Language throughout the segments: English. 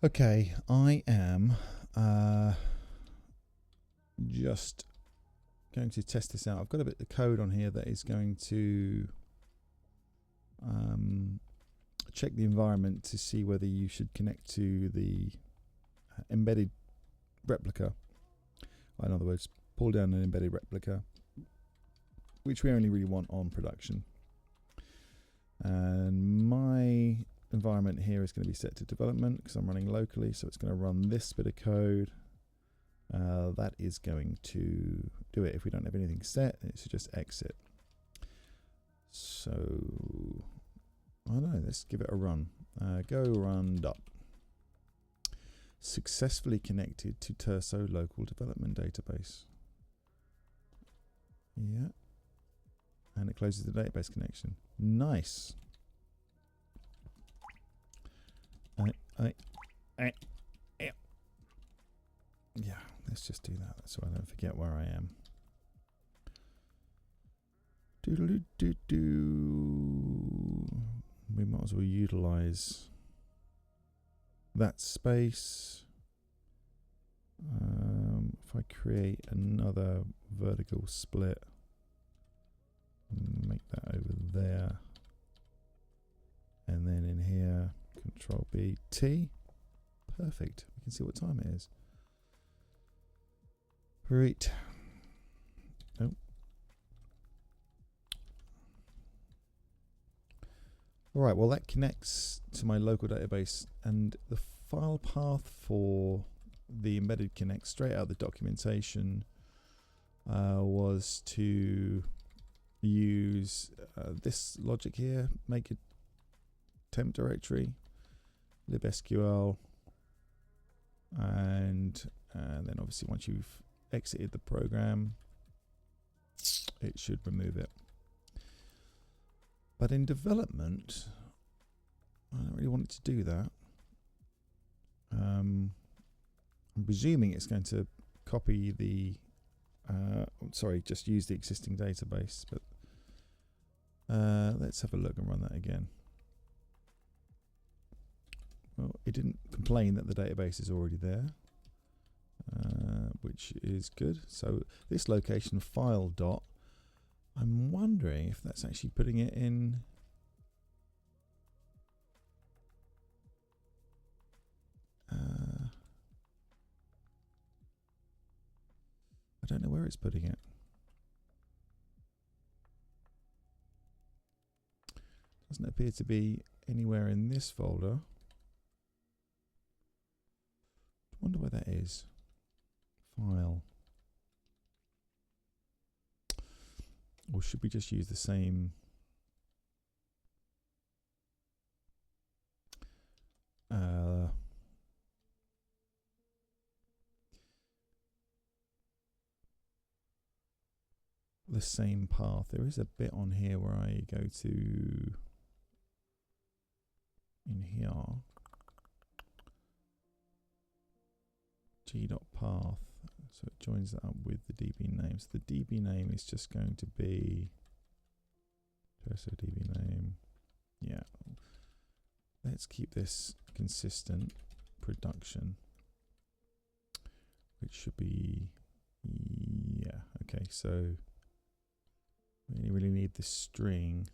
Okay, I am just going to test this out. I've got a bit of code on here that is going to check the environment to see whether you should connect to the embedded replica. In other words, pull down an embedded replica, which we only really want on production. And my environment here is going to be set to development because I'm running locally, so it's going to run this bit of code. That is going to do it. If we don't have anything set, it should just exit. So I don't know, let's give it a run. Go run dot. Successfully connected to Turso local development database. Yeah. And it closes the database connection. Nice. Yeah, let's just do that so I don't forget where I am. We might as well utilize that space. If I create another vertical split, make that over there, and then in here, Control B, T. Perfect. We can see what time it is. Right. Oh. All right. Well, that connects to my local database, and the file path for the embedded connect straight out of the documentation was to use this logic here, make a temp directory, libsql, and then obviously once you've exited the program, it should remove it. But in development, I don't really want it to do that. I'm presuming it's going to copy the just use the existing database, but let's have a look and run that again. Well, it didn't complain that the database is already there, which is good. So this location file dot, I'm wondering if that's actually putting it in I don't know where it's putting it. Doesn't appear to be anywhere in this folder. Wonder where that is. File. Or should we just use the same? The same path. There is a bit on here where I go to in here g.path, so it joins that up with the DB name. So the DB name is just going to be Turso DB name. Yeah, let's keep this consistent production, which should be, yeah, okay. So we really need this string.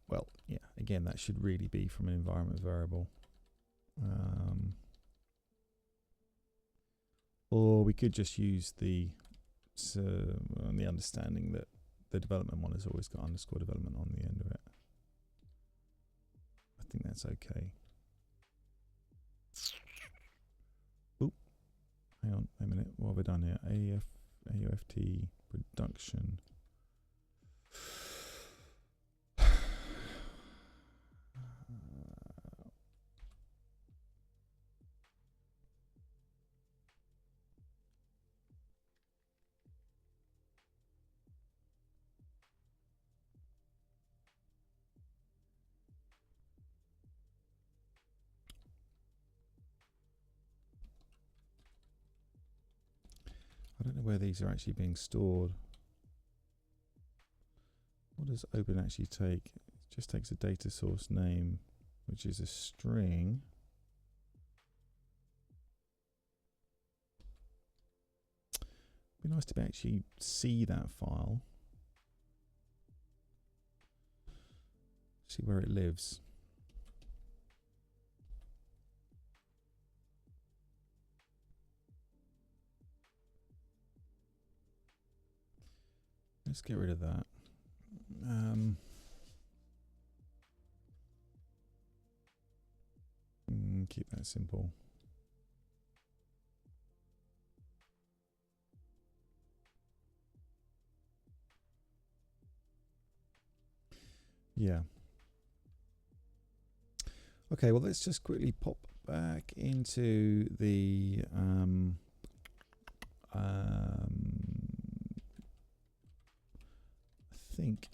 Well, yeah, again, that should really be from an environment variable. Or we could just use the understanding that the development one has always got underscore development on the end of it. I think that's okay. Oop, hang on a minute, what have I done here? AUFT production. I don't know where these are actually being stored. What does open actually take? It just takes a data source name. which is a string. It'd be nice to actually see that file. See where it lives. Let's get rid of that. Keep that simple. Yeah. Okay, well, let's just quickly pop back into the I think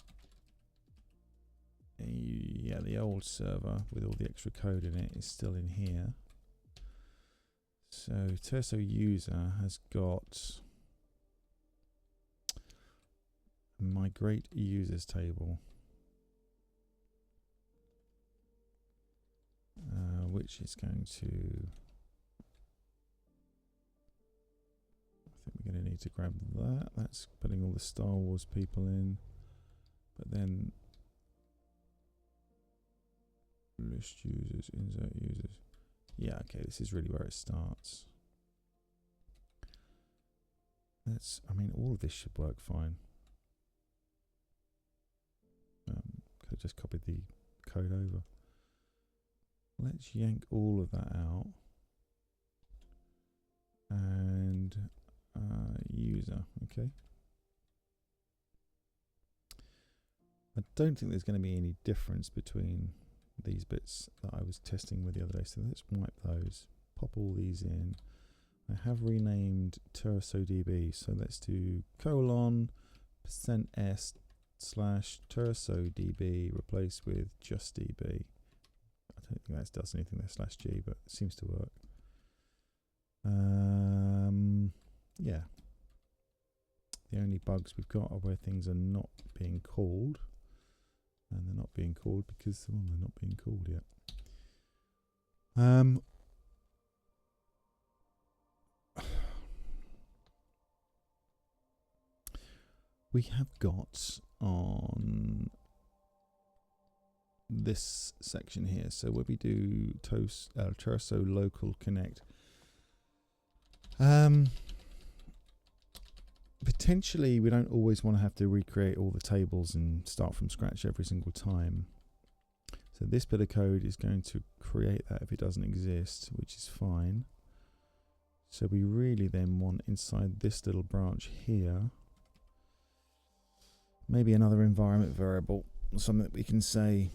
yeah, the old server with all the extra code in it is still in here. So Turso user has got migrate users table, which is going to, I think we're going to need to grab that. That's putting all the Star Wars people in, but then list users, insert users. Yeah, okay, this is really where it starts. That's, I mean, all of this should work fine. Could have just copied the code over. Let's yank all of that out. And user, okay. I don't think there's going to be any difference between these bits that I was testing with the other day. So let's wipe those, pop all these in. I have renamed Turso DB, so let's do %s/Turso DB replace with just DB. I don't think that does anything there /G, but it seems to work. Yeah. The only bugs we've got are where things are not being called. And they're not being called because, well, they're not being called yet. We have got on this section here, so where we do Turso local connect, potentially we don't always want to have to recreate all the tables and start from scratch every single time. So this bit of code is going to create that if it doesn't exist, which is fine. So we really then want inside this little branch here, maybe another environment variable, something that we can say,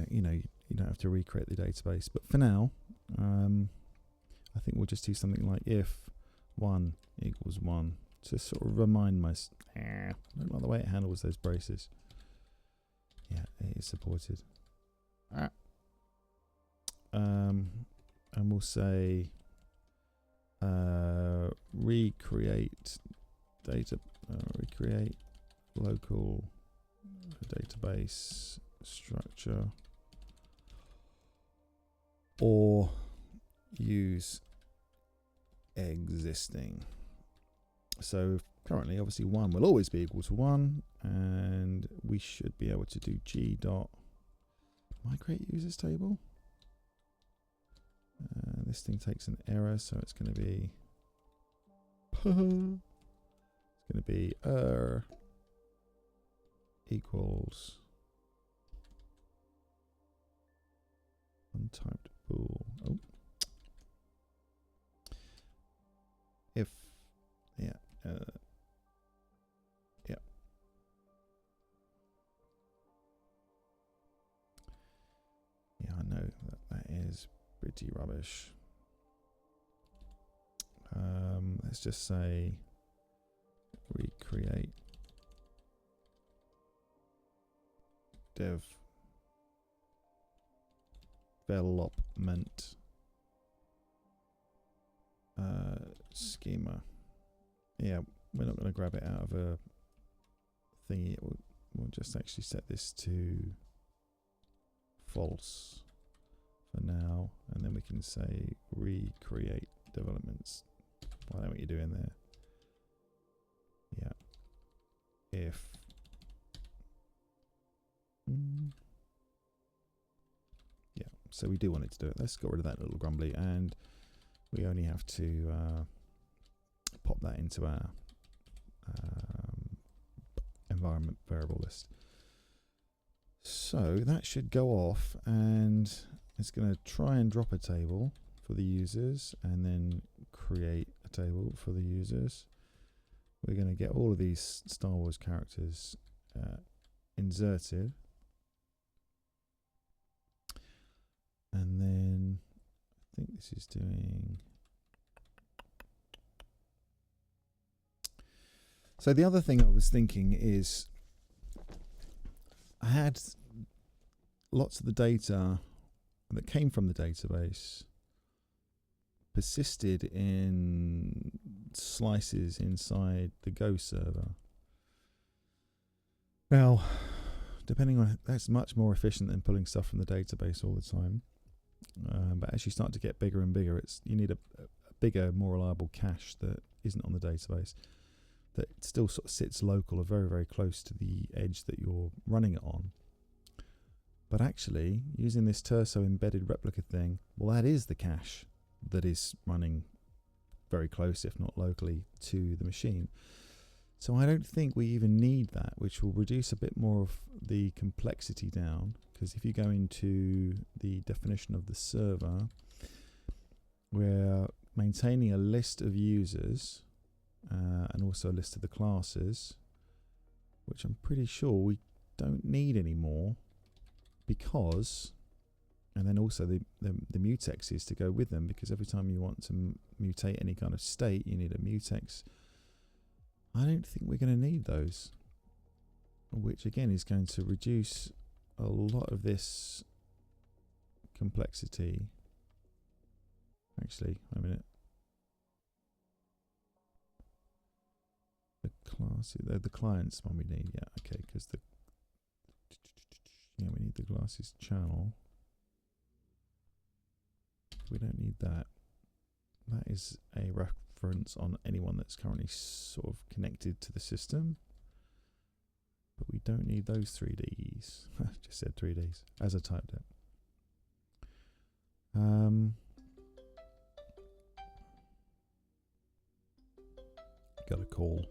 you know, you don't have to recreate the database. But for now, I think we'll just do something like if 1 equals 1 to sort of remind myself. I don't like the way it handles those braces. Yeah, it is supported. And we'll say recreate data, recreate local database structure, or use existing. So currently, obviously, 1 will always be equal to 1, and we should be able to do g dot migrate users table. This thing takes an error, so it's going to be equals untyped bool. Oh, if yeah. Yeah. Yeah, I know that is pretty rubbish. Let's just say recreate development schema. Yeah, we're not going to grab it out of a thingy. We'll just actually set this to false. for now, and then we can say recreate developments. I know what you're doing there. Yeah. If yeah, so we do want it to do it. Let's get rid of that little grumbly, and we only have to pop that into our environment variable list. So that should go off, and it's going to try and drop a table for the users and then create a table for the users. We're going to get all of these Star Wars characters inserted, and then I think this is doing. So the other thing I was thinking is I had lots of the data that came from the database persisted in slices inside the Go server. Now, depending on, that's much more efficient than pulling stuff from the database all the time. But as you start to get bigger and bigger, you need a bigger, more reliable cache that isn't on the database, that still sort of sits local or very, very close to the edge that you're running it on. But actually, using this Turso embedded replica thing, well, that is the cache that is running very close, if not locally, to the machine. So I don't think we even need that, which will reduce a bit more of the complexity down, because if you go into the definition of the server, we're maintaining a list of users and also a list of the classes, which I'm pretty sure we don't need anymore, because, and then also the mutexes to go with them, because every time you want to mutate any kind of state, you need a mutex. I don't think we're going to need those, which again is going to reduce a lot of this complexity. Actually, wait a minute. The clients one we need, yeah, okay, because we need the glasses channel. We don't need that. That is a reference on anyone that's currently sort of connected to the system, but we don't need those 3Ds. Just said 3Ds as I typed it. Got a call.